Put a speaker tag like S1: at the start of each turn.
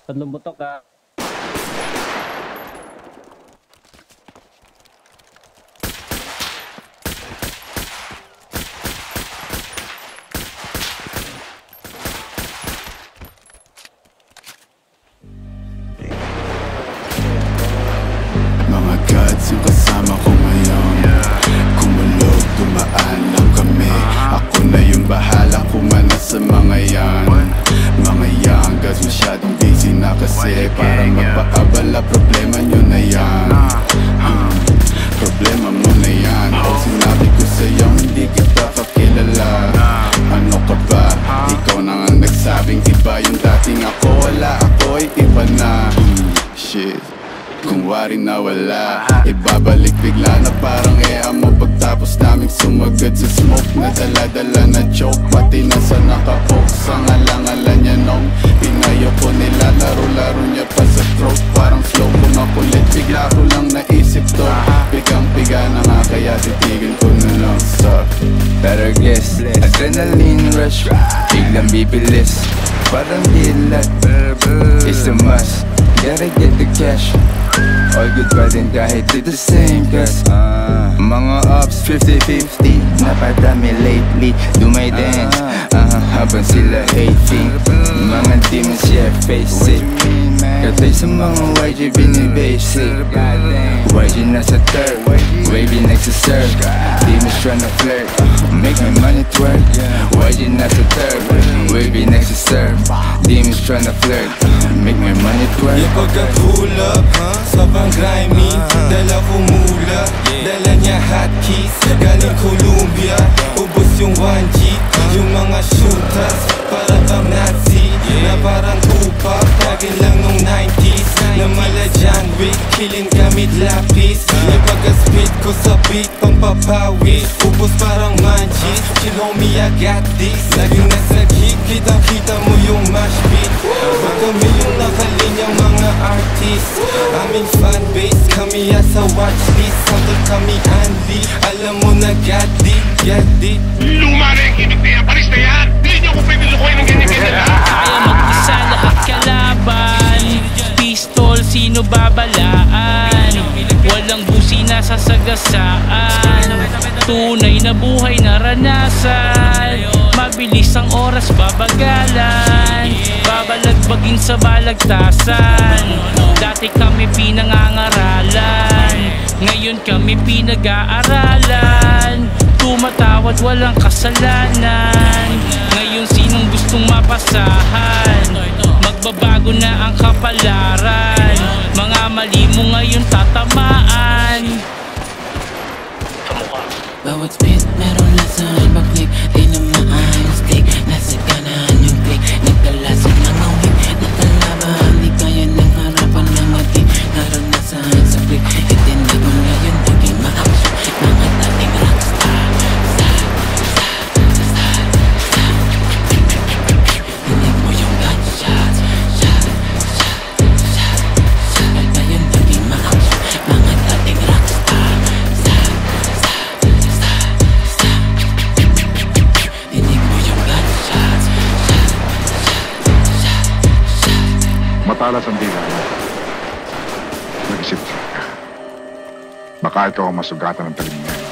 S1: Tatlong butok ka.
S2: Mga gods yung kasama ko ngayon. Kumulog, dumaan lang kami. Ako na yung bahala kumana sa mga yan. Mga young gods masyadong busy na kasi para magpaabala, problema nyo na yan. Problema mo na yan. Pag sinabi ko sa'yo hindi kita kakilala, ano ka ba? Ikaw na nga nagsabing iba yung dating ako. Wala, ako'y iba na. Shit, kung wari na wala, ibabalik bigla na parang mo pagtapos naming sumagad sa smoke na dala-dala na choke. Pati nasa nakapoke sa ngalangalan niya nung pinayo ko nila. Laro-laro niya pa sa throat, parang flow ko makulit. Bigla ko lang naisip to, pigang-piga na nga kaya titigil ko na lang sa
S3: better guess, adrenaline rush, biglang bibilis, parang dilat, it's a must, gotta get the cash. All good pa din kahit di the same cause mga ups 50-50, napadami lately. Do my dance, habang sila hating. Mga demons, yeah, face it. Katay sa mga YG binibasic. YG nasa third, wavy next to serve. Demons tryna flirt, make my money twerk. YG nasa third, wavy next to serve. Demons tryna flirt, make my money twerk.
S4: Yung pagka-pull up, sobrang grimy. Dala ko mula, dala niya hotkeys. Galing Columbia, ubos yung 1G. Yung mga shooters, para kang Nazi. Na parang Tupac, tagin lang nung 90s. Na mala John Wick, killing gamit lapis. Yung pagka-spit ko sa beat, pampapawis. Ubos parang manchis, chill homie I got this. Laging nasa kick, kitang-kita mo yung mash beat. Pag kami yung nakalinyang mga artist, aming fanbase, kami asa watchlist. Sample kami unli, alam mo na got it, got it.
S5: Luma na yung kinig na yan, paris na yan. Hindi nyo ako pwede lukuhin ng ganyan-ganyan lang.
S6: Kaya mag-isa lahat kalaban. Pistol, sino babalaan? Walang busi na sasagasaan. Tunay na buhay naranasan. Mabilis ang oras, babagalan. Babalagbagin sa balagtasan. Dati kami pinangangaralan, ngayon kami pinag-aaralan. Tumatawad, walang kasalanan. Ngayon sinong gustong mapasahan? Magbabago na ang kapalaran. Mga mali mo ngayon tatamaan.
S7: Bawat spit meron lasan, pag-click di na maayos click. Nasa kanan yung click, nagkalasan ng awit. Natalaban, di kaya ng harapan ng mati. Naranasan sa click, itindig mo ngayon naging ma-action. Mga dating rockstar, dinig mo yung gunshots, shot. Ngayon naging ma-action. Mga dating rockstar,
S8: matalas ang dila mo. Nag-isip ka. Baka ikaw ang masugatan ng talim niya.